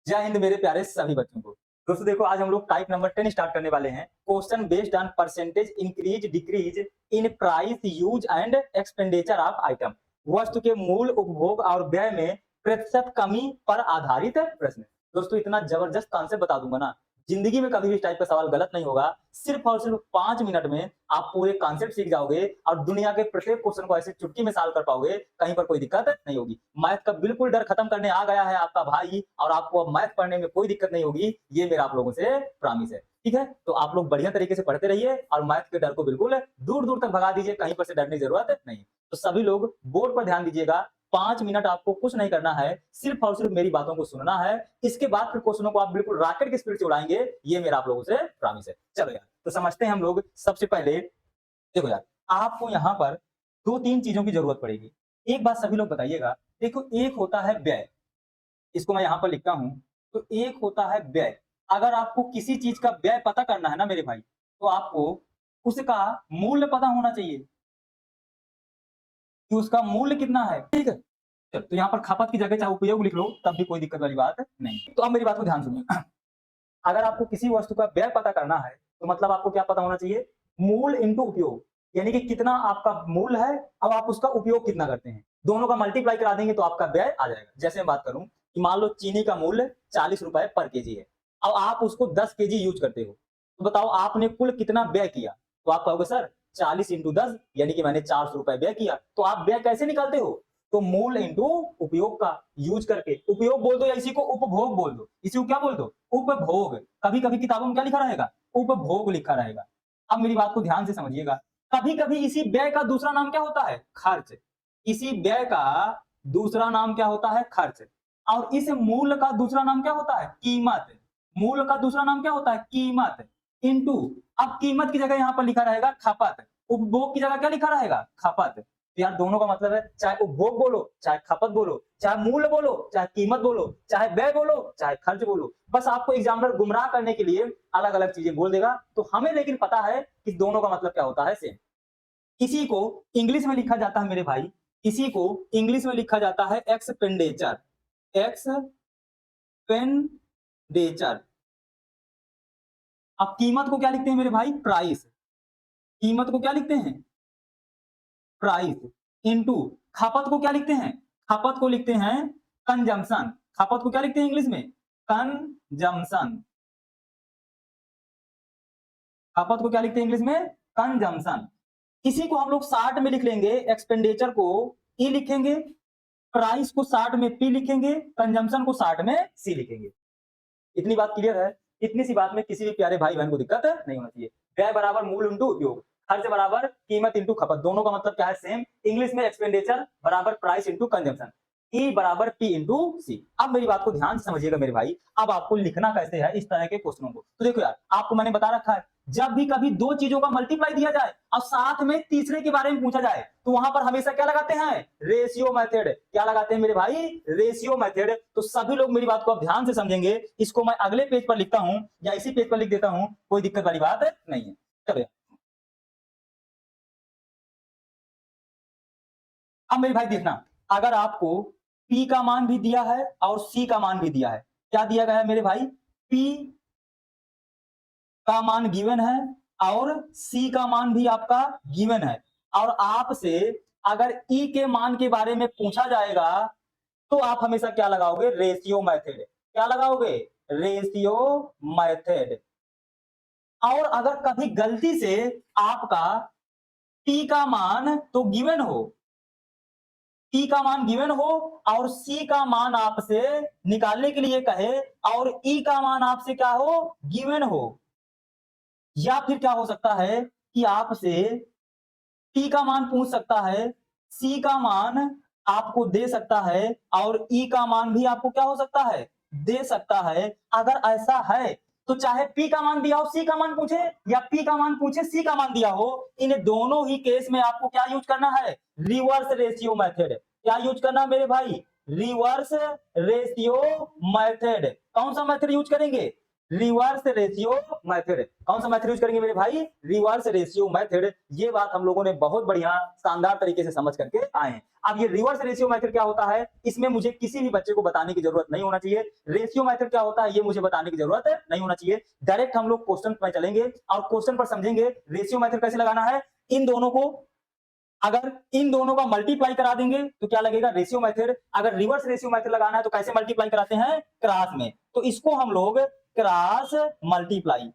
जय हिंद मेरे प्यारे सभी बच्चों को। दोस्तों देखो, आज हम लोग टाइप नंबर 10 स्टार्ट करने वाले हैं। Question based on percentage increase decrease in price use and expenditure of item. वस्तु के मूल उपभोग और व्यय में प्रतिशत कमी पर आधारित प्रश्न। दोस्तों इतना जबरदस्त कॉन्सेप्ट बता दूंगा ना, जिंदगी में कभी भी इस टाइप का सवाल गलत नहीं होगा। सिर्फ और सिर्फ 5 मिनट में आप पूरे कॉन्सेप्ट सीख जाओगे और दुनिया के प्रत्येक क्वेश्चन को ऐसे चुटकी में सॉल्व कर पाओगे, कहीं पर कोई दिक्कत नहीं होगी। मैथ का बिल्कुल डर खत्म करने आ गया है आपका भाई, और आपको अब मैथ पढ़ने में कोई दिक्कत नहीं होगी, ये मेरा आप लोगों से प्रॉमिस है। ठीक है, तो आप लोग बढ़िया तरीके से पढ़ते रहिए और मैथ के डर को बिल्कुल दूर दूर तक भगा दीजिए, कहीं पर से डरने की जरूरत नहीं। तो सभी लोग बोर्ड पर ध्यान दीजिएगा। 5 मिनट आपको कुछ नहीं करना है, सिर्फ और सिर्फ मेरी बातों को सुनना है। इसके बाद फिर क्वेश्चनों को आप बिल्कुल रॉकेट की स्पीड से उड़ाएंगे, ये मेरा आप लोगों से प्रॉमिस है। चलो यार, तो समझते हैं हम लोग। सबसे पहले देखो यार, आपको यहाँ पर 2-3 चीजों की जरूरत पड़ेगी। एक बात सभी लोग बताइएगा, देखो एक होता है व्यय, इसको मैं यहाँ पर लिखता हूँ। तो एक होता है व्यय। अगर आपको किसी चीज का व्यय पता करना है ना मेरे भाई, तो आपको उसका मूल्य पता होना चाहिए कि उसका मूल्य कितना है। ठीक है, तो यहाँ पर खपत की जगह चाहे उपयोग लिख लो, तब भी कोई दिक्कत वाली बात नहीं। तो अब मेरी बात को ध्यान सुनिए। अगर आपको किसी वस्तु का व्यय पता करना है, तो मतलब आपको क्या पता होना चाहिए? मूल इंटू उपयोग, यानी कि कितना आपका मूल है, अब आप उसका उपयोग कितना करते हैं, दोनों का मल्टीप्लाई करा देंगे तो आपका व्यय आ जाएगा। जैसे मैं बात करूं कि मान लो चीनी का मूल्य 40 रुपए पर केजी है, अब आप उसको 10 केजी यूज करते हो, तो बताओ आपने कुल कितना व्यय किया? तो आप कहोगे सर 40 इंटू 10 यानी कि मैंने 400 रुपए व्यय किया। तो आप व्यय कैसे निकालते हो? तो मूल इंटू उपयोग का यूज करके, उपयोग बोल दो या इसी को उपभोग बोल दो, इसी को क्या बोल दो? उपभोग। कभी कभी किताबों में क्या लिखा रहेगा? उपभोग लिखा रहेगा। अब मेरी बात को ध्यान से समझिएगा, कभी कभी इसी व्यय का दूसरा नाम क्या होता है? खर्च। इसी व्यय का दूसरा नाम क्या होता है? खर्च। और इस मूल का दूसरा नाम क्या होता है? कीमत। मूल का दूसरा नाम क्या होता है? कीमत। इंटू, अब कीमत की जगह यहां पर लिखा रहेगा खपत, उपभोग की जगह क्या लिखा रहेगा? खपत। तो यार दोनों का मतलब है, चाहे उपभोग बोलो, चाहे खपत बोलो, चाहे मूल्य बोलो, चाहे कीमत बोलो, चाहे व्यय बोलो, चाहे खर्च बोलो, बस आपको एग्जामिनर गुमराह करने के लिए अलग अलग चीजें बोल देगा। तो हमें लेकिन पता है कि दोनों का मतलब क्या होता है, सेम। इसी को इंग्लिश में लिखा जाता है मेरे भाई, इसी को इंग्लिश में लिखा जाता है एक्सपेंडिचर। एक्सपेंडिचर। अब कीमत को क्या लिखते हैं मेरे भाई? प्राइस। कीमत को क्या लिखते हैं? प्राइस। इनटू खपत को क्या लिखते हैं? खपत को लिखते हैं कंजम्पशन। खपत को क्या लिखते हैं इंग्लिश में? कंजम्पशन। खपत को क्या लिखते हैं इंग्लिश में? कंजम्पशन। इसी को हम लोग शार्ट में लिख लेंगे, एक्सपेंडिचर को ई लिखेंगे, प्राइस को शार्ट में पी लिखेंगे, कंजम्पशन को शार्ट में सी लिखेंगे। इतनी बात क्लियर है? इतनी सी बात में किसी भी प्यारे भाई बहन को दिक्कत नहीं होना चाहिए। व्यय बराबर मूल इंटू उपयोग, खर्च बराबर कीमत इंटू खपत, दोनों का मतलब क्या है? सेम। इंग्लिश में एक्सपेंडिचर बराबर प्राइस इंटू कंजम्पशन, ई बराबर पी इंटू सी। अब मेरी बात को ध्यान से समझिएगा मेरे भाई, अब आपको लिखना कैसे है इस तरह के क्वेश्चनों को। तो देखो यार, आपको मैंने बता रखा है, जब भी कभी दो चीजों का मल्टीप्लाई दिया जाए और साथ में तीसरे के बारे में पूछा जाए, तो वहां पर हमेशा क्या लगाते हैं? Ratio method. क्या लगाते हैं मेरे भाई? Ratio method. तो सभी लोग मेरी बात को अब ध्यान से समझेंगे। इसको मैं अगले पेज पर लिखता हूं या इसी पेज पर लिख देता हूं, कोई दिक्कत वाली बात नहीं है। चलो, अब मेरे भाई देखना, अगर आपको P का मान भी दिया है और C का मान भी दिया है, क्या दिया गया है मेरे भाई? P का मान गिवन है और C का मान भी आपका गिवन है, और आपसे अगर E के मान के बारे में पूछा जाएगा, तो आप हमेशा क्या लगाओगे? Ratio method. क्या लगाओगे? Ratio method. और अगर कभी गलती से आपका P का मान तो गिवन हो, P का मान गिवन हो और C का मान आपसे निकालने के लिए कहे, और E का मान आपसे क्या हो? गिवन हो। या फिर क्या हो सकता है कि आपसे P का मान पूछ सकता है, C का मान आपको दे सकता है, और E का मान भी आपको क्या हो सकता है? दे सकता है। अगर ऐसा है तो चाहे P का मान दिया हो C का मान पूछे, या P का मान पूछे C का मान दिया हो, इन दोनों ही केस में आपको क्या यूज करना है? Reverse ratio method. क्या यूज करना है मेरे भाई? Reverse ratio method. कौन सा मेथड यूज करेंगे? Reverse ratio method. कौन सा मेथड यूज करेंगे मेरे भाई? Reverse ratio method. ये बात हम लोगों ने बहुत बढ़िया शानदार तरीके से समझ करके आए हैं। अब ये रिवर्स रेशियो मेथड क्या होता है, इसमें मुझे किसी भी बच्चे को बताने की जरूरत नहीं होना चाहिए। रेशियो मेथड क्या होता है ये मुझे बताने की जरूरत नहीं होना चाहिए। डायरेक्ट हम लोग क्वेश्चन पर चलेंगे और क्वेश्चन पर समझेंगे रेशियो मेथड कैसे लगाना है। इन दोनों को, अगर इन दोनों का मल्टीप्लाई करा देंगे तो क्या लगेगा? Ratio method. अगर रिवर्स रेशियो मेथड लगाना है तो कैसे मल्टीप्लाई कराते हैं? क्रॉस में। तो इसको हम लोग क्रॉस मल्टीप्लाई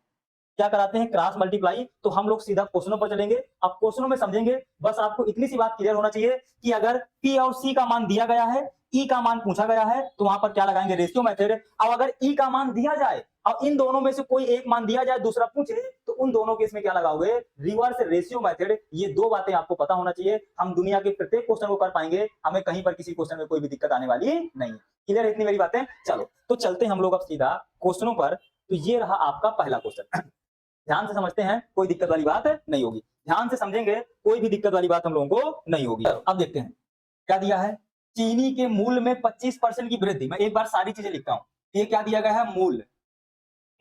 क्या कराते हैं? Cross multiply. तो हम लोग सीधा क्वेश्चनों पर चलेंगे। अब क्वेश्चनों में समझेंगे। बस आपको इतनी सी बात क्लियर होना चाहिए कि अगर पी और सी का मान दिया गया है, ई का मान पूछा गया है, तो वहां पर क्या लगाएंगे? Ratio method. अब अगर ई का मान दिया जाए और इन दोनों में से कोई एक मान दिया जाए, दूसरा पूछे, तो उन दोनों के इसमें क्या लगाओगे? Reverse ratio method. ये दो बातें आपको पता होना चाहिए। हम दुनिया के प्रत्येक क्वेश्चन को कर पाएंगे, हमें कहीं पर किसी क्वेश्चन में कोई भी दिक्कत आने वाली नहीं है। क्लियर है इतनी मेरी बातें? चलो तो चलते हैं हम लोग अब सीधा क्वेश्चनों पर। तो ये रहा आपका पहला क्वेश्चन। ध्यान से समझते हैं, कोई दिक्कत वाली बात नहीं होगी। ध्यान से समझेंगे, कोई भी दिक्कत वाली बात हम लोगों को नहीं होगी। अब देखते हैं क्या दिया है। चीनी के मूल्य में 25% की वृद्धि। मैं एक बार सारी चीजें लिखता हूं। ये क्या दिया गया है? मूल्य।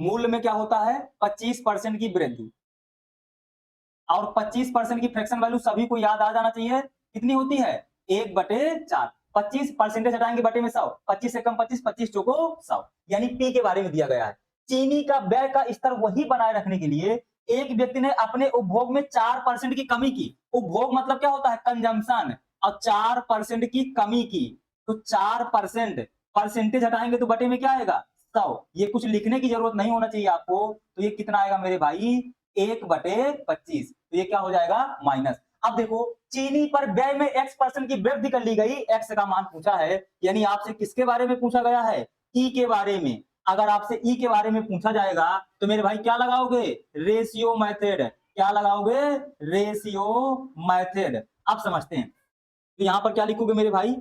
मूल्य में क्या होता है? 25% की वृद्धि। और 25% की फ्रैक्शन वैल्यू सभी को याद आ जाना चाहिए। कितनी होती है? 1/4। 25 परसेंटेज हटाएंगे बटे में 100। 25 से कम 25, 25 चौको 100। यानी पी के बारे में दिया गया है। चीनी का व्यय का स्तर वही बनाए रखने के लिए एक व्यक्ति ने अपने उपभोग में 4% की कमी की। उपभोग मतलब क्या होता है? कंजम्पशन। और 4% की कमी की। तो 4% परसेंटेज हटाएंगे तो बटे में क्या आएगा? 100। ये कुछ लिखने की जरूरत नहीं होना चाहिए आपको। तो ये कितना आएगा मेरे भाई? 1/25। तो ये क्या हो जाएगा? माइनस। अब देखो, चीनी पर व्यय में x% की वृद्धि कर ली गई। x का मान पूछा है, यानी आपसे किसके बारे में पूछा गया है? ई के बारे में। अगर आपसे ई के बारे में पूछा जाएगा तो मेरे भाई क्या लगाओगे? Ratio method. क्या लगाओगे? Ratio method. अब समझते हैं। तो यहां पर क्या लिखोगे मेरे भाई?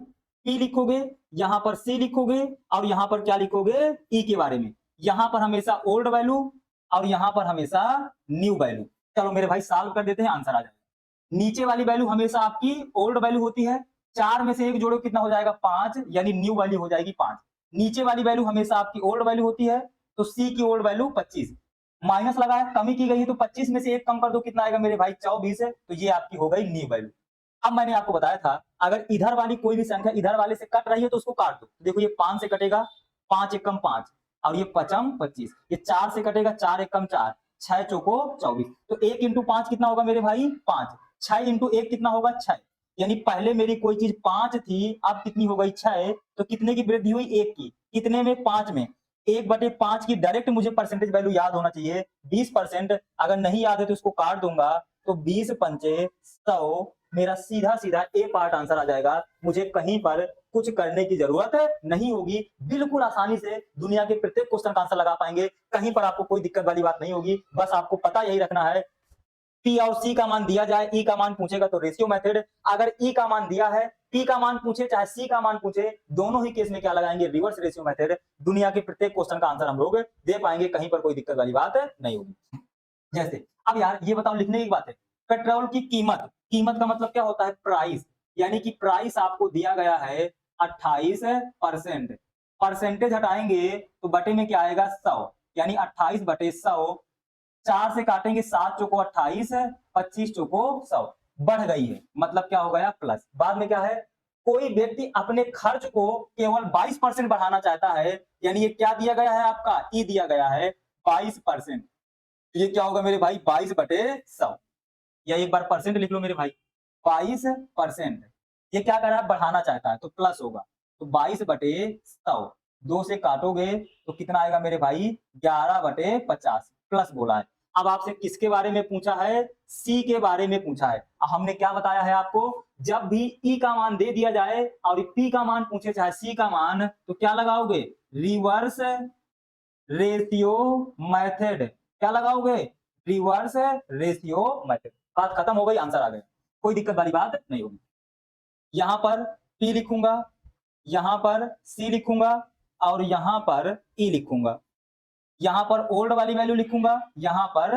पी लिखोगे, यहां पर सी लिखोगे, और यहां पर क्या लिखोगे? ई के बारे में। यहां पर हमेशा ओल्ड वैल्यू और यहां पर हमेशा न्यू वैल्यू। चलो मेरे भाई सॉल्व कर देते हैं, आंसर आ जाएगा। नीचे वाली वैल्यू हमेशा आपकी ओल्ड वैल्यू होती है। 4 में से 1 जोड़ो, कितना हो जाएगा? 5, यानी न्यू वैल्यू हो जाएगी 5। नीचे वाली वैल्यू हमेशा आपकी ओल्ड वैल्यू होती है। तो सी की ओल्ड वैल्यू 25। माइनस लगा है, कमी की गई है, तो 25 में से 1 कम कर दो, कितना आएगा मेरे भाई? 24 है। तो ये आपकी हो गई न्यू वैल्यू। अब मैंने आपको बताया था, अगर इधर वाली कोई भी संख्या इधर वाले से कट रही है तो उसको काट दो। देखो ये 5 से कटेगा, 5 एकम 5, और ये 5 25। ये 4 से कटेगा, 4 एकम 4, 6 चौको 24। तो 1 इंटू 5 कितना होगा मेरे भाई? 5। 6 इंटू 1 कितना होगा? 6। यानी पहले मेरी कोई चीज 5 थी, अब कितनी हो गई? 6। तो कितने की वृद्धि हुई? 1 की। कितने में? 5 में। 1/5 की डायरेक्ट मुझे परसेंटेज वैल्यू याद होना चाहिए 20%। अगर नहीं याद है तो इसको काट दूंगा। तो 20 पंचे 100, मेरा सीधा सीधा ए पार्ट आंसर आ जाएगा। मुझे कहीं पर कुछ करने की जरूरत नहीं होगी। बिल्कुल आसानी से दुनिया के प्रत्येक क्वेश्चन का आंसर लगा पाएंगे। कहीं पर आपको कोई दिक्कत वाली बात नहीं होगी। बस आपको पता यही रखना है, पी और सी का मान दिया जाए, ई का मान पूछेगा तो रेशियो मेथड। अगर ई का मान दिया है, पी का मान पूछे चाहे सी का मान पूछे, दोनों ही केस में क्या लगाएंगे? Reverse ratio method. दुनिया के प्रत्येक क्वेश्चन का आंसर हम लोग दे पाएंगे, कहीं पर कोई दिक्कत वाली बात नहीं होगी। जैसे अब यार ये बताओ, लिखने की बात है, पेट्रोल की कीमत। कीमत का मतलब क्या होता है? प्राइस। यानी कि प्राइस आपको दिया गया है 28%। परसेंटेज हटाएंगे तो बटे में क्या आएगा? 100। यानी 28/100। 4 से काटेंगे, 7 चौको 28, 25 चौको 100। बढ़ गई है, मतलब क्या हो गया? प्लस। बाद में क्या है? कोई व्यक्ति अपने खर्च को केवल 22% बढ़ाना चाहता है। यानी ये क्या दिया गया है आपका? ई दिया गया है 22%। ये क्या होगा मेरे भाई? 22/100। या एक बार परसेंट लिख लो मेरे भाई, 22%। ये क्या कर रहा है? बढ़ाना चाहता है, तो प्लस होगा। तो 22/100, 2 से काटोगे तो कितना आएगा मेरे भाई? 11/50। प्लस बोला है। अब आपसे किसके बारे में पूछा है? सी के बारे में पूछा है। अब हमने क्या बताया है आपको? जब भी ई का मान दे दिया जाए और पी का मान पूछे चाहे सी का मान, तो क्या लगाओगे? Reverse ratio method. क्या लगाओगे? Reverse ratio method. बात खत्म हो गई, आंसर आ गया। कोई दिक्कत वाली बात नहीं होगी। यहां पर पी लिखूंगा, यहां पर सी लिखूंगा, और यहां पर ई लिखूंगा। यहां पर ओल्ड वाली वैल्यू लिखूंगा, यहां पर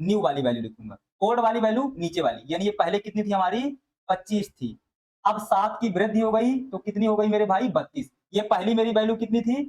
न्यू वाली वैल्यू लिखूंगा। ओल्ड वाली वैल्यू नीचे वाली, यानी ये पहले कितनी थी हमारी? 25 थी। अब 7 की वृद्धि हो गई तो कितनी हो गई मेरे भाई? 32। ये पहली मेरी वैल्यू कितनी थी?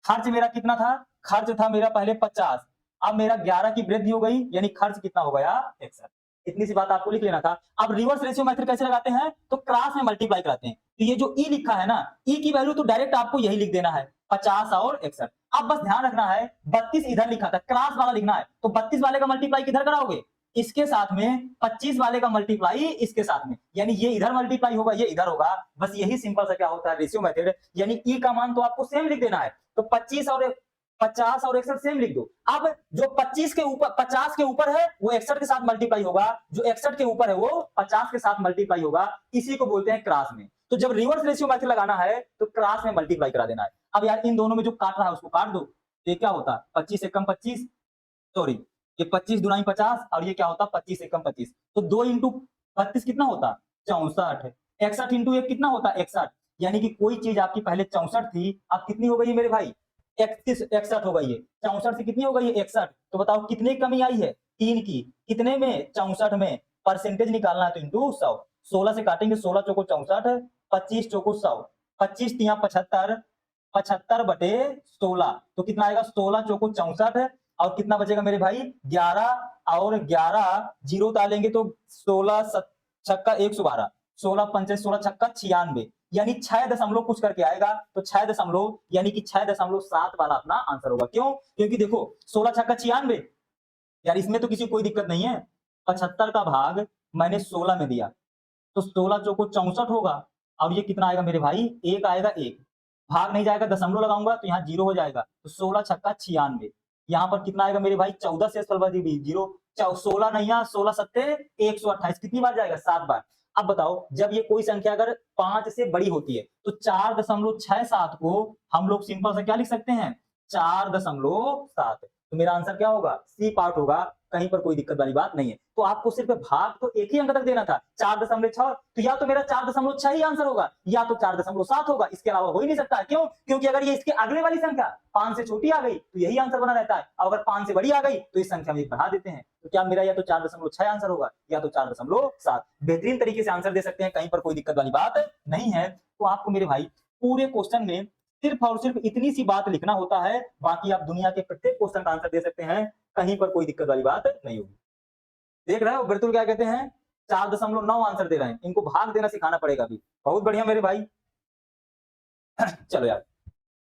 खर्च मेरा कितना था? खर्च था मेरा पहले 50, अब मेरा 11 की वृद्धि हो गई, यानी खर्च कितना हो गया 61। इतनी सी बात आपको लिख लेना था। अब रिवर्स रेशियो मेथड कैसे लगाते हैं, तो क्रॉस में मल्टीप्लाई कराते हैं। तो ये जो ई लिखा है ना, ई की वैल्यू तो डायरेक्ट आपको यही लिख देना है 50 और 61। अब बस ध्यान रखना है 32 इधर लिखा था, क्रॉस वाला लिखना है, तो 32 वाले का मल्टीप्लाई किधर कराओगे, इसके साथ में, 25 वाले का मल्टीप्लाई इसके साथ में, यानी ये इधर मल्टीप्लाई होगा, ये इधर होगा। बस यही सिंपल सा क्या होता है रेशियो मेथड, यानी ई का मान तो आपको सेम लिख देना है, तो 25 और 50 और 61 सेम लिख दो। अब जो 25 के ऊपर 50 के ऊपर है वो 61 के साथ मल्टीप्लाई होगा, जो 61 के ऊपर है वो 50 के साथ मल्टीप्लाई होगा, इसी को बोलते हैं क्रॉस में। तो जब रिवर्स रेशियो मेथड लगाना है तो क्रॉस में मल्टीप्लाई करा देना है। अब यार इन दोनों में जो काट रहा है उसको काट दो, ये क्या होता है 25 से कम 25, सॉरी ये 25 दुनाई 50, और ये क्या होता 25 से कम 25, तो 2 इंटू 32 कितना होता 64, 61 इंटू 1 कितना होता 61, यानी कि कोई चीज आपकी पहले 64 थी, अब कितनी हो गई मेरे भाई 31 61 हो गई है, 64 से कितनी हो गई है 61, तो बताओ कितने कमी आई है 3 की, कितने में 64 में, परसेंटेज निकालना है तो इंटू 100, 16 से काटेंगे, 16 चौको 64, 25 चौको 100, 25 तिया 75, 75 बटे 16, तो कितना आएगा 16 चौको 64, और कितना बचेगा मेरे भाई 11, और 11 जीरो डालेंगे तो 16 छक्का 112, 16 पंचे 16 छक्का 96, यानी 6 दशमलव कुछ करके आएगा, तो 6 दशमलव यानी कि 6.7 वाला अपना आंसर होगा। क्यों, क्योंकि देखो 16 छक्का 96, यार इसमें तो किसी कोई दिक्कत नहीं है, 75 का भाग मैंने 16 में दिया, तो 16 चौको 64 होगा, और ये कितना आएगा मेरे भाई एक आएगा, एक भाग नहीं जाएगा, दशमलव लगाऊंगा तो यहाँ जीरो हो जाएगा, तो 16 छक्का 96, यहाँ पर कितना आएगा मेरे भाई 14 से जीरो, 16 नहीं, 16 सत्ते 128, कितनी बार जाएगा 7 बार। अब बताओ जब ये कोई संख्या अगर 5 से बड़ी होती है तो 4.67 को हम लोग सिंपल से क्या लिख सकते हैं 4.7, तो मेरा आंसर क्या होगा सी पार्ट होगा, कहीं पर कोई दिक्कत वाली बात नहीं है। तो आपको सिर्फ भाग तो एक ही अंक तक देना था 4.6, तो या तो मेरा 4.6 ही आंसर होगा, या तो 4.7 होगा, इसके अलावा हो ही नहीं सकता। क्यों, क्योंकि अगर ये इसके अगले वाली संख्या 5 से छोटी आ गई तो यही आंसर बना रहता है, और अगर 5 से बड़ी आ गई तो इस संख्या में बढ़ा देते हैं, तो क्या मेरा या तो 4.6 आंसर होगा या तो 4.7। बेहतरीन तरीके से आंसर दे सकते हैं, कहीं पर कोई दिक्कत वाली बात नहीं है। तो आपको मेरे भाई पूरे क्वेश्चन में सिर्फ और सिर्फ इतनी सी बात लिखना होता है, बाकी आप दुनिया के प्रत्येक क्वेश्चन का आंसर दे सकते हैं, कहीं पर कोई दिक्कत वाली बात नहीं होगी। देख रहे हो बिरतुल क्या कहते हैं 4.9 आंसर दे रहे हैं, इनको भाग देना सिखाना पड़ेगा अभी। बहुत बढ़िया मेरे भाई। चलो यार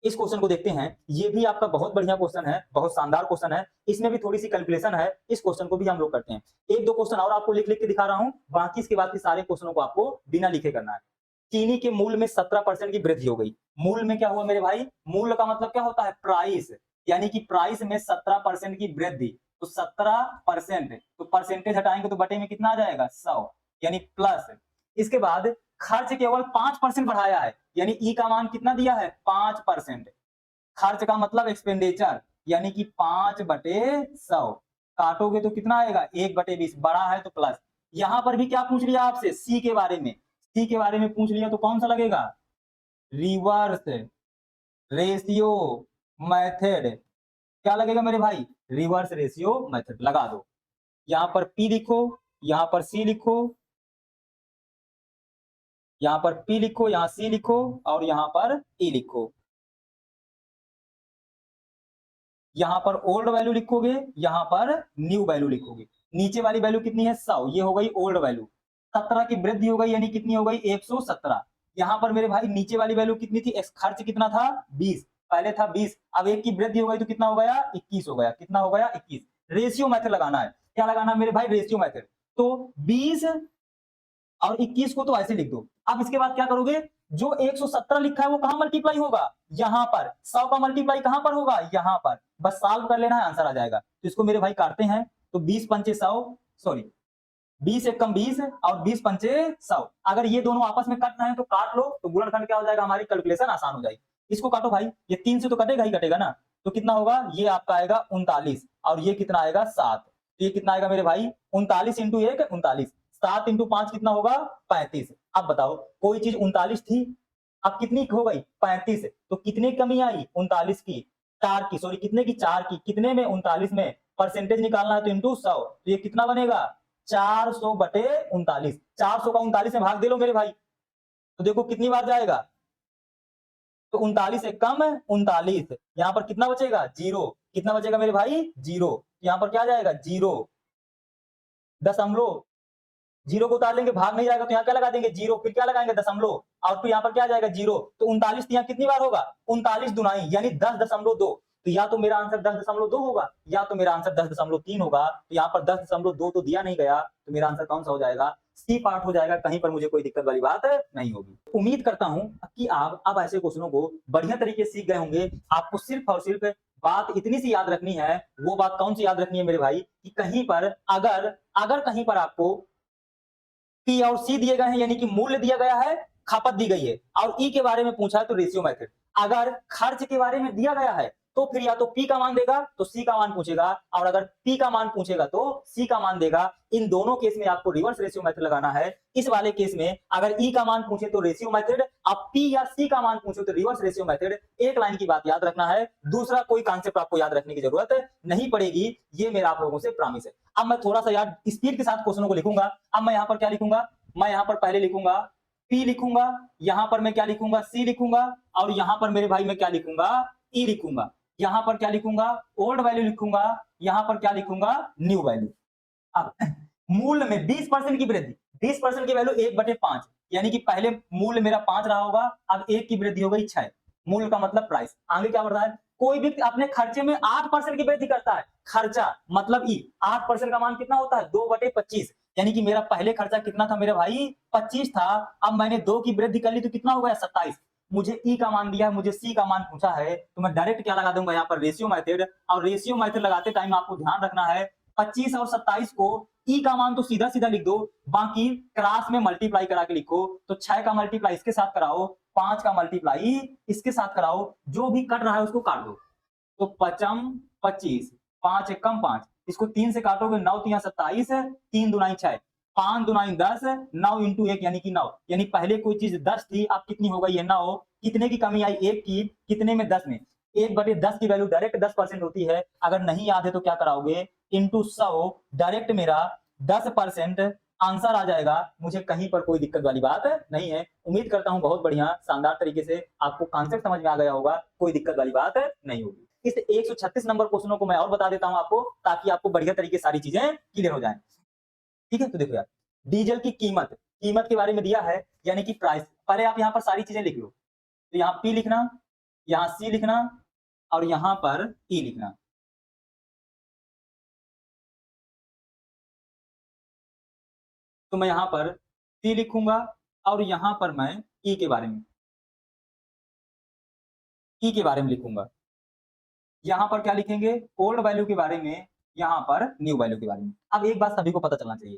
इस क्वेश्चन को देखते हैं, ये भी आपका बहुत बढ़िया क्वेश्चन है, बहुत शानदार क्वेश्चन है, इसमें भी थोड़ी सी कैलकुलेशन है, इस क्वेश्चन को भी हम लोग करते हैं। एक दो क्वेश्चन और आपको लिख लिख के दिखा रहा हूं, बाकी इसके बाद के सारे क्वेश्चनों को आपको बिना लिखे करना है। चीनी के मूल्य में 17% की वृद्धि हो गई, मूल्य में क्या हुआ मेरे भाई, मूल्य का मतलब क्या होता है प्राइस, यानी कि प्राइस में 17% की वृद्धि, तो 17%, तो परसेंटेज हटाएंगे तो बटे में कितना आ जाएगा 100, यानी प्लस। इसके बाद खर्च केवल 5% बढ़ाया है, यानी ई का मान कितना दिया है 5%, खर्च का मतलब एक्सपेंडिचर, यानी कि 5/100, काटोगे तो कितना आएगा 1/20, बड़ा है तो प्लस। यहां पर भी क्या पूछ लिया आपसे सी के बारे में, सी के बारे में पूछ लिया तो कौन सा लगेगा रिवर्स रेशियो मेथड, क्या लगेगा मेरे भाई रिवर्स रेशियो मेथड लगा दो। यहां पर पी लिखो, यहां पर सी लिखो, यहां पर पी लिखो, यहां सी लिखो, और यहां पर ई लिखो। यहां पर ओल्ड वैल्यू लिखोगे, यहां पर न्यू वैल्यू लिखोगे। नीचे वाली वैल्यू कितनी है 100, ये हो गई ओल्ड वैल्यू, 17 की वृद्धि हो गई, यानी कितनी हो गई 117। यहां पर मेरे भाई नीचे वाली वैल्यू कितनी थी, खर्च कितना था 20, पहले था 20, अब एक की वृद्धि हो गई तो कितना हो गया 21 हो गया, कितना हो गया 21। रेशियो मेथड लगाना है, क्या लगाना है मेरे भाई रेशियो मेथड, तो 20 और 21 को तो ऐसे लिख दो। अब इसके बाद क्या करोगे, जो 117 लिखा है वो कहां मल्टीप्लाई होगा, यहां पर, 100 का मल्टीप्लाई कहां पर होगा यहां पर, बस सॉल्व कर लेना है आंसर आ जाएगा। तो इसको मेरे भाई काटते हैं, तो 20 पंचे 100, सॉरी 20 एकम 20 और 20 पंचे 100, अगर ये दोनों आपस में कटना है तो काट लो, तो गुणनखंड क्या हो जाएगा हमारी कैलकुलेशन आसान हो जाएगी। इसको काटो भाई, ये 3 से तो कटेगा ही कटेगा ना, तो कितना होगा ये आपका आएगा 39, और ये कितना आएगा 7, तो ये कितना आएगा मेरे भाई 39 इंटू 1 39, 7 इंटू 5 कितना होगा 35। अब बताओ कोई चीज 39 थी, अब कितनी हो गई 35, तो कितने कमी आई 39 की, 4 की, सॉरी कितने की 4 की, कितने में 39 में, परसेंटेज निकालना है तो इंटू 100, तो ये कितना बनेगा 400/39, 400 का 39 में भाग दे लो मेरे भाई, तो देखो कितनी बार जाएगा तो 39 से कम 39, यहाँ पर कितना बचेगा? 0। कितना बचेगा मेरे भाई? 0। यहाँ पर क्या जाएगा? 0 दशमलव, 0 को उतार लेंगे, भाग नहीं जाएगा तो यहाँ क्या लगा देंगे? 0, फिर क्या लगाएंगे? दशमलव, और फिर यहाँ पर क्या जाएगा? 0। तो 39 यहाँ कितनी बार होगा? 39 दुनाई यानी 10.2। तो या तो मेरा आंसर 10.2 होगा या तो मेरा आंसर 10.3 होगा। तो यहाँ पर 10.2 तो दिया नहीं गया, तो मेरा आंसर कौन सा हो जाएगा? सी पार्ट हो जाएगा। कहीं पर मुझे कोई दिक्कत वाली बात नहीं होगी। उम्मीद करता हूं कि आप अब ऐसे क्वेश्चनों को बढ़िया तरीके से सीख गए होंगे। आपको सिर्फ और सिर्फ बात इतनी सी याद रखनी है। वो बात कौन सी याद रखनी है मेरे भाई? कि कहीं पर अगर कहीं पर आपको पी और सी दिए गए हैं, यानी कि मूल्य दिया गया है, खपत दी गई है, और ई के बारे में पूछा है तो रेशियो मेथड। अगर खर्च के बारे में दिया गया है तो फिर या तो पी का मान देगा तो सी का मान पूछेगा, और अगर पी का मान पूछेगा तो सी का मान देगा। इन दोनों केस में आपको रिवर्स रेशियो मेथड लगाना है। इस वाले केस में अगर ई का मान पूछे तो रेशियो मेथड, अब पी या सी का मान पूछे तो रिवर्स रेशियो मेथड। एक लाइन की बात याद रखना है, दूसरा कोई कॉन्सेप्ट आपको याद रखने की जरूरत नहीं पड़ेगी। ये मेरा आप लोगों से प्रॉमिस है। अब मैं थोड़ा सा यार स्पीड के साथ क्वेश्चनों को लिखूंगा। अब मैं यहाँ पर क्या लिखूंगा? मैं यहाँ पर पहले लिखूंगा P लिखूंगा, यहाँ पर मैं क्या लिखूंगा? C लिखूंगा, और यहाँ पर मेरे भाई मैं क्या लिखूंगा? E लिखूंगा। यहाँ पर क्या लिखूंगा? ओल्ड वैल्यू लिखूंगा, यहाँ पर क्या लिखूंगा? New value. अब मूल्य में 20% की वृद्धि, 20% की वैल्यू 1/5, यानी कि पहले मूल्य मेरा 5 रहा होगा, अब 1 की वृद्धि हो गई 6। मूल्य का मतलब प्राइस। आगे क्या बढ़ रहा है? कोई व्यक्ति अपने खर्चे में 8% की वृद्धि करता है। खर्चा मतलब ई, 8% का मान कितना होता है? 2/25, यानी कि मेरा पहले खर्चा कितना था मेरे भाई? 25 था। अब मैंने 2 की वृद्धि कर ली तो कितना हो गया? 27। मुझे ई का मान दिया है, मुझे सी का मान पूछा है, तो मैं डायरेक्ट क्या लगा दूंगा? यहाँ पर रेशियो मेथड। और रेशियो मेथड लगाते टाइम आपको ध्यान रखना है 25 और 27 को ई का मान तो सीधा सीधा लिख दो, बाकी क्रॉस में मल्टीप्लाई करा के लिखो। तो 6 का मल्टीप्लाई इसके साथ कराओ, 5 का मल्टीप्लाई इसके साथ कराओ, जो भी कट रहा है उसको काट दो। तो 55 25, 5 एकम 5, इसको 3 से काटोगे 9 3 27, 3 दुनाई 6, 5 दुनाई 10, 9 इंटू 1 यानी कि 9। यानी पहले कोई चीज 10 थी, अब कितनी हो गई है? 9। कितने की कमी आई? 1 की। कितने में? 10 में। 1/10 की वैल्यू डायरेक्ट 10% होती है। अगर नहीं याद है तो क्या कराओगे? इंटू 100, डायरेक्ट मेरा 10% आंसर आ जाएगा। मुझे कहीं पर कोई दिक्कत वाली बात नहीं है। उम्मीद करता हूं बहुत बढ़िया शानदार तरीके से आपको कॉन्सेप्ट समझ में आ गया होगा, कोई दिक्कत वाली बात नहीं होगी। इस 136 नंबर क्वेश्चनों को मैं और बता देता हूं आपको, ताकि आपको बढ़िया तरीके से सारी चीजें क्लियर हो जाएं। ठीक है, तो देखो यार, डीजल की कीमत, कीमत के बारे में दिया है, यानी कि प्राइस। पहले आप यहाँ पर सारी चीजें लिख लो। तो यहाँ पी लिखना, यहाँ सी लिखना, और यहाँ पर ई लिखना। तो मैं यहाँ पर सी लिखूंगा, और यहाँ पर मैं ई के बारे में लिखूंगा। यहाँ पर क्या लिखेंगे? ओल्ड वैल्यू के बारे में, यहाँ पर न्यू वैल्यू के बारे में। अब एक बात सभी को पता चलना चाहिए,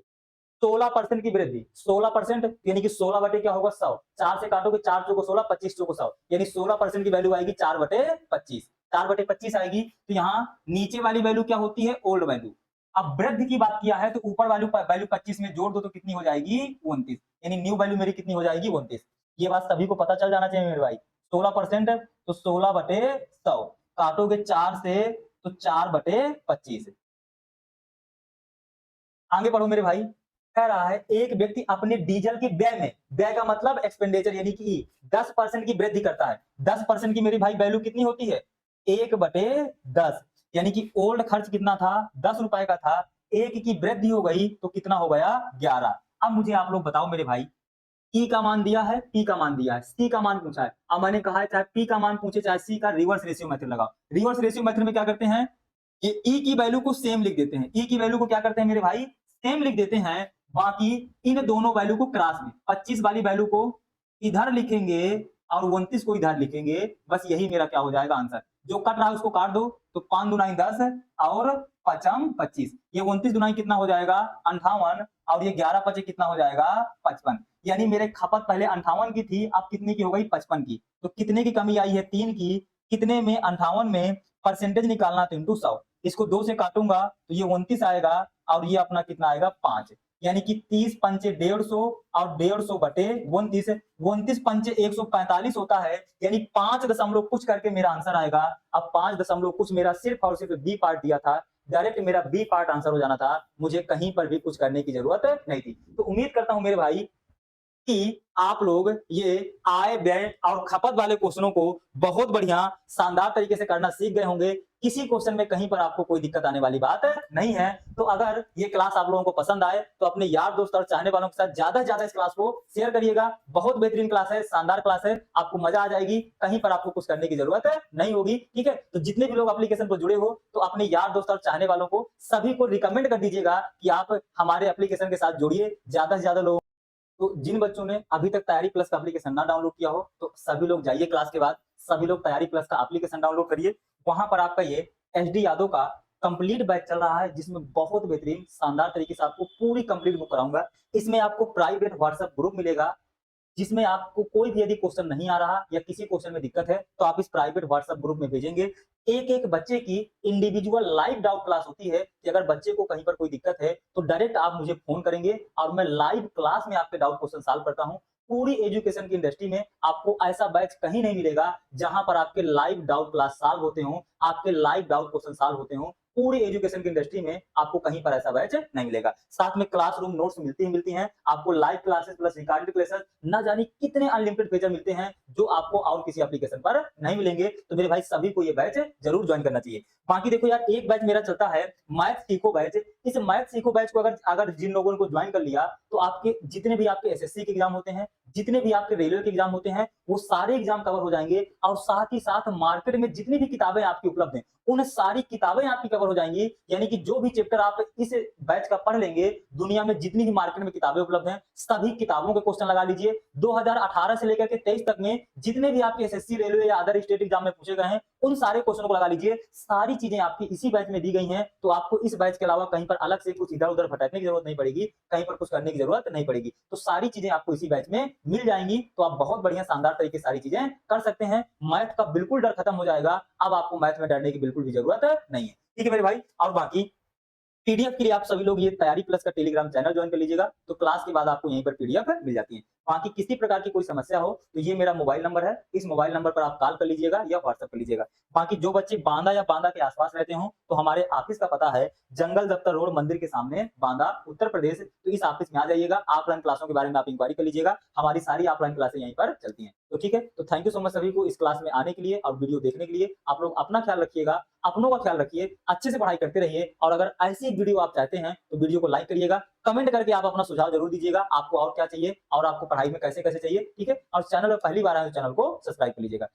16% की वृद्धि, 16% यानी कि 16 बटे क्या होगा? 100। 4 से काटोगे, 4 चौको 16, 25 चौको 100, यानी 16% की वैल्यू आएगी 4/25। 4/25 आएगी। तो यहाँ नीचे वाली वैल्यू क्या होती है? Old value. अब वृद्धि की बात किया है तो ऊपर वैल्यू 25 में जोड़ दो तो कितनी हो जाएगी? 29, यानी न्यू वैल्यू मेरी कितनी हो जाएगी? 29। ये बात सभी को पता चल जाना चाहिए मेरे भाई। 16% तो 16/100, काटोगे 4 से तो 4/25। आगे बढ़ो मेरे भाई। कह रहा है एक व्यक्ति अपने डीजल के व्यय में, व्यय का मतलब एक्सपेंडिचर यानी कि 10% की वृद्धि करता है। 10% की मेरी भाई वैल्यू कितनी होती है? 1/10, यानी कि ओल्ड खर्च कितना था? 10 रुपए का था, 1 की वृद्धि हो गई तो कितना हो गया? 11। अब मुझे आप लोग बताओ मेरे भाई, ई का मान दिया है, पी का मान दिया है, सी का मान पूछा है। अब मैंने कहा है चाहे पी का मान पूछे चाहे सी का, रिवर्स रेशियो मेथड लगाओ। रिवर्स रेशियो मेथड में क्या करते हैं? ये ई की वैल्यू को सेम लिख देते हैं। ई की वैल्यू को क्या करते हैं मेरे भाई? सेम लिख देते हैं। बाकी इन दोनों वैल्यू को क्रॉस में, 25 वाली वैल्यू को इधर लिखेंगे और 29 को इधर लिखेंगे। बस यही मेरा क्या हो जाएगा? आंसर। जो कट रहा है उसको काट दो, तो 5 दुनाई 10 और 5 25, ये 29 दुनाई कितना हो जाएगा? 58, और ये 11 पचे कितना हो जाएगा? 55। यानी मेरे खपत पहले 58 की थी, अब कितने की हो गई? 55 की। तो कितने की कमी आई है? 3 की। कितने में? 58 में। परसेंटेज निकालना तो इंटू 100, इसको 2 से काटूंगा तो ये 29 आएगा, और ये अपना कितना आएगा? 5। यानी कि 30 पंचे 150, और 150 बटे 29, 29 पंचे 145 होता है, यानी 5 दशमलव कुछ करके मेरा आंसर आएगा। अब 5 दशमलव कुछ मेरा सिर्फ और सिर्फ बी पार्ट दिया था, डायरेक्ट मेरा बी पार्ट आंसर हो जाना था। मुझे कहीं पर भी कुछ करने की जरूरत नहीं थी। तो उम्मीद करता हूं मेरे भाई कि आप लोग ये आय, व्यय और खपत वाले क्वेश्चनों को बहुत बढ़िया शानदार तरीके से करना सीख गए होंगे। किसी क्वेश्चन में कहीं पर आपको कोई दिक्कत आने वाली बात नहीं है। तो अगर ये क्लास आप लोगों को पसंद आए तो अपने यार दोस्त और चाहने वालों के साथ ज्यादा से ज्यादा इस क्लास को शेयर करिएगा। बहुत बेहतरीन क्लास है, शानदार क्लास है, आपको मजा आ जाएगी, कहीं पर आपको कुछ करने की जरूरत नहीं होगी। ठीक है, तो जितने भी लोग एप्लीकेशन पर जुड़े हो तो अपने यार दोस्त और चाहने वालों को सभी को रिकमेंड कर दीजिएगा कि आप हमारे एप्लीकेशन के साथ जुड़िए। ज्यादा से ज्यादा लोग, तो जिन बच्चों ने अभी तक तैयारी प्लस का एप्लीकेशन ना डाउनलोड किया हो तो सभी लोग जाइए, क्लास के बाद सभी लोग तैयारी प्लस का एप्लीकेशन डाउनलोड करिए। वहां पर आपका ये एचडी यादव का कंप्लीट बैच चल रहा है, जिसमें बहुत बेहतरीन शानदार तरीके से आपको पूरी कंप्लीट बुक कराऊंगा। इसमें आपको प्राइवेट व्हाट्सएप ग्रुप मिलेगा, जिसमें आपको कोई भी यदि क्वेश्चन नहीं आ रहा या किसी क्वेश्चन में दिक्कत है तो आप इस प्राइवेट व्हाट्सएप ग्रुप में भेजेंगे। एक एक बच्चे की इंडिविजुअल लाइव डाउट क्लास होती है कि अगर बच्चे को कहीं पर कोई दिक्कत है तो डायरेक्ट आप मुझे फोन करेंगे और मैं लाइव क्लास में आपके डाउट क्वेश्चन सॉल्व करता हूं। पूरी एजुकेशन की इंडस्ट्री में आपको ऐसा बैच कहीं नहीं मिलेगा जहां पर आपके लाइव डाउट क्लास सॉल्व होते हो, आपके लाइव डाउट क्वेश्चन सॉल्व होते हो। पूरी एजुकेशन की इंडस्ट्री में आपको कहीं पर ऐसा बैच नहीं मिलेगा। साथ में क्लासरूम नोट्स मिलती ही मिलती हैं, आपको live classes plus recorded classes ना जाने कितने अनलिमिटेड फीचर मिलते हैं जो आपको और किसी एप्लीकेशन पर नहीं मिलेंगे। तो मेरे भाई सभी को ये बैच जरूर ज्वाइन करना चाहिए। बाकी देखो यार, एक बैच मेरा चलता है मैथ सीखो बैच। इस मैथ सीखो बैच को अगर अगर जिन लोगों को ज्वाइन कर लिया तो आपके जितने भी आपके एसएससी के एग्जाम होते हैं, जितने भी आपके रेलवे के एग्जाम होते हैं, वो सारे एग्जाम कवर हो जाएंगे। और साथ ही साथ मार्केट में जितनी भी किताबें आपकी उपलब्ध हैं उन सारी किताबें आपकी कवर हो जाएंगी। यानी कि जो भी चैप्टर आप इस बैच का पढ़ लेंगे, दुनिया में जितनी भी मार्केट में किताबें उपलब्ध हैं सभी किताबों के क्वेश्चन लगा लीजिए। 2018 से लेकर के 23 तक में जितने भी आपके एसएससी, रेलवे या अदर स्टेट एग्जाम में पूछे गए हैं उन सारे क्वेश्चन को लगा लीजिए। सारी चीजें आपकी इसी बैच में दी गई हैं, तो आपको इस बैच के अलावा कहीं पर अलग से कुछ इधर उधर भटकने की जरूरत नहीं पड़ेगी, कहीं पर कुछ करने की जरूरत नहीं पड़ेगी। तो सारी चीजें आपको इसी बैच में मिल जाएंगी, तो आप बहुत बढ़िया शानदार तरीके से सारी चीजें कर सकते हैं। मैथ का बिल्कुल डर खत्म हो जाएगा, अब आपको मैथ में डरने की बिल्कुल भी जरूरत नहीं है। ठीक है मेरे भाई, और बाकी पीडीएफ के लिए आप सभी लोग ये तैयारी प्लस का टेलीग्राम चैनल ज्वाइन कर लीजिएगा, तो क्लास के बाद आपको यहीं पर पीडीएफ मिल जाती है। बाकी किसी प्रकार की कोई समस्या हो तो ये मेरा मोबाइल नंबर है, इस मोबाइल नंबर पर आप कॉल कर लीजिएगा या व्हाट्सएप कर लीजिएगा। बाकी जो बच्चे बांदा या बांदा के आसपास रहते हो तो हमारे ऑफिस का पता है जंगल दफ्तर रोड, मंदिर के सामने, बांदा, उत्तर प्रदेश। तो इस ऑफिस में आ जाइएगा। ऑफलाइन क्लासों के बारे में आप इंक्वायरी कर लीजिएगा, हमारी सारी ऑफलाइन क्लासें यहीं पर चलती हैं। तो ठीक है, तो थैंक यू सो मच सभी को इस क्लास में आने के लिए और वीडियो देखने के लिए। आप लोग अपना ख्याल रखिएगा, अपनों का ख्याल रखिए, अच्छे से पढ़ाई करते रहिए। और अगर ऐसी वीडियो आप चाहते हैं तो वीडियो को लाइक करिएगा, कमेंट करके आप अपना सुझाव जरूर दीजिएगा, आपको और क्या चाहिए और आपको पढ़ाई में कैसे कैसे चाहिए। ठीक है, और चैनल पर पहली बार आए तो चैनल को सब्सक्राइब कर लीजिएगा।